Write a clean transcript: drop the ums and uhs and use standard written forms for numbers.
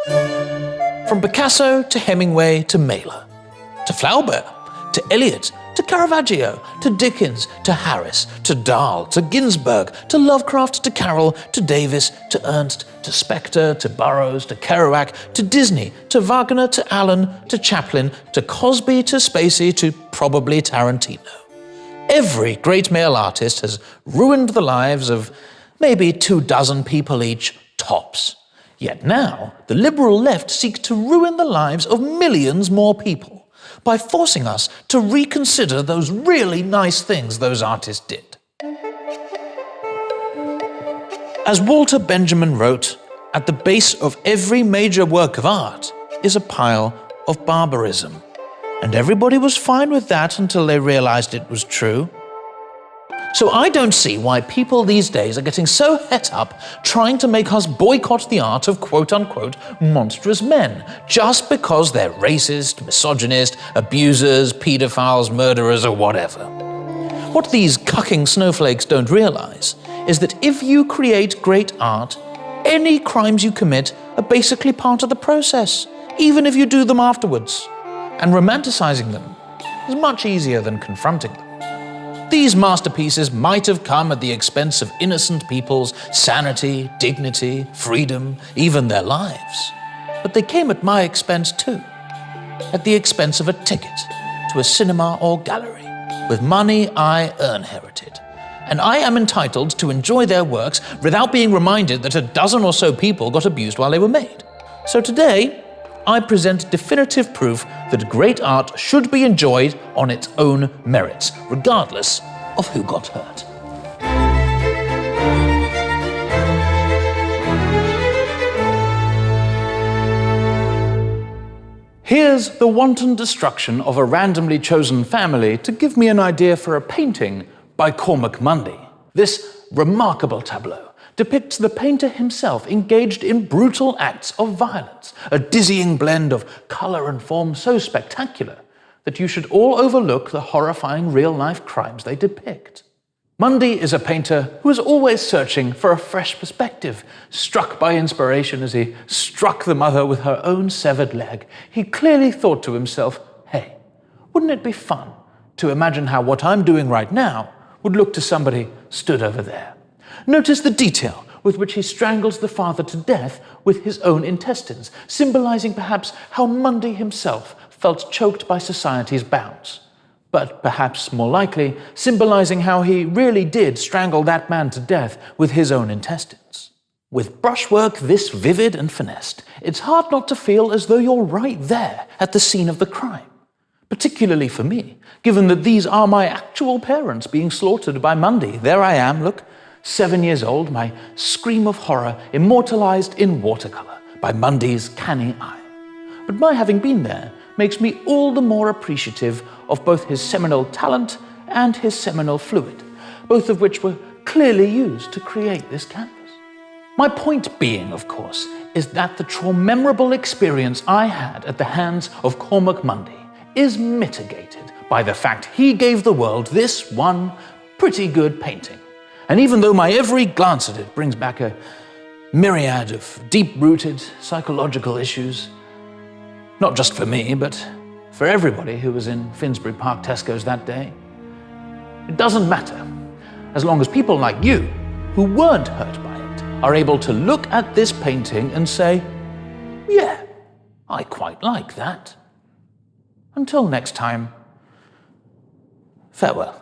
From Picasso to Hemingway to Mailer, to Flaubert, to Eliot, to Caravaggio, to Dickens, to Harris, to Dahl, to Ginsberg, to Lovecraft, to Carroll, to Davis, to Ernst, to Spector, to Burroughs, to Kerouac, to Disney, to Wagner, to Allen, to Chaplin, to Cosby, to Spacey, to probably Tarantino. Every great male artist has ruined the lives of maybe 24 people each, tops. Yet now, the liberal left seeks to ruin the lives of millions more people by forcing us to reconsider those really nice things those artists did. As Walter Benjamin wrote, at the base of every major work of art is a pile of barbarism. And everybody was fine with that until they realized it was true. So I don't see why people these days are getting so het up trying to make us boycott the art of quote-unquote monstrous men, just because they're racist, misogynist, abusers, paedophiles, murderers, or whatever. What these cucking snowflakes don't realize is that if you create great art, any crimes you commit are basically part of the process, even if you do them afterwards. And romanticizing them is much easier than confronting them. These masterpieces might have come at the expense of innocent people's sanity, dignity, freedom, even their lives. But they came at my expense too, at the expense of a ticket to a cinema or gallery, with money I inherited. And I am entitled to enjoy their works without being reminded that a dozen or so people got abused while they were made. So today, I present definitive proof that great art should be enjoyed on its own merits, regardless of who got hurt. Here's the wanton destruction of a randomly chosen family to give me an idea for a painting by Cormac Mundy. This remarkable tableau depicts the painter himself engaged in brutal acts of violence, a dizzying blend of colour and form so spectacular that you should all overlook the horrifying real-life crimes they depict. Mundy is a painter who is always searching for a fresh perspective. Struck by inspiration as he struck the mother with her own severed leg, he clearly thought to himself, hey, wouldn't it be fun to imagine how what I'm doing right now would look to somebody stood over there? Notice the detail with which he strangles the father to death with his own intestines, symbolizing perhaps how Mundy himself felt choked by society's bounds, but perhaps more likely symbolizing how he really did strangle that man to death with his own intestines. With brushwork this vivid and finessed, it's hard not to feel as though you're right there at the scene of the crime. Particularly for me, given that these are my actual parents being slaughtered by Mundy. There I am, look, 7 years old, my scream of horror immortalized in watercolor by Mundy's canny eye. But my having been there makes me all the more appreciative of both his seminal talent and his seminal fluid, both of which were clearly used to create this canvas. My point being, of course, is that the memorable experience I had at the hands of Cormac Mundy is mitigated by the fact he gave the world this one pretty good painting. And even though my every glance at it brings back a myriad of deep-rooted psychological issues, not just for me, but for everybody who was in Finsbury Park Tesco's that day, it doesn't matter, as long as people like you, who weren't hurt by it, are able to look at this painting and say, yeah, I quite like that. Until next time, farewell.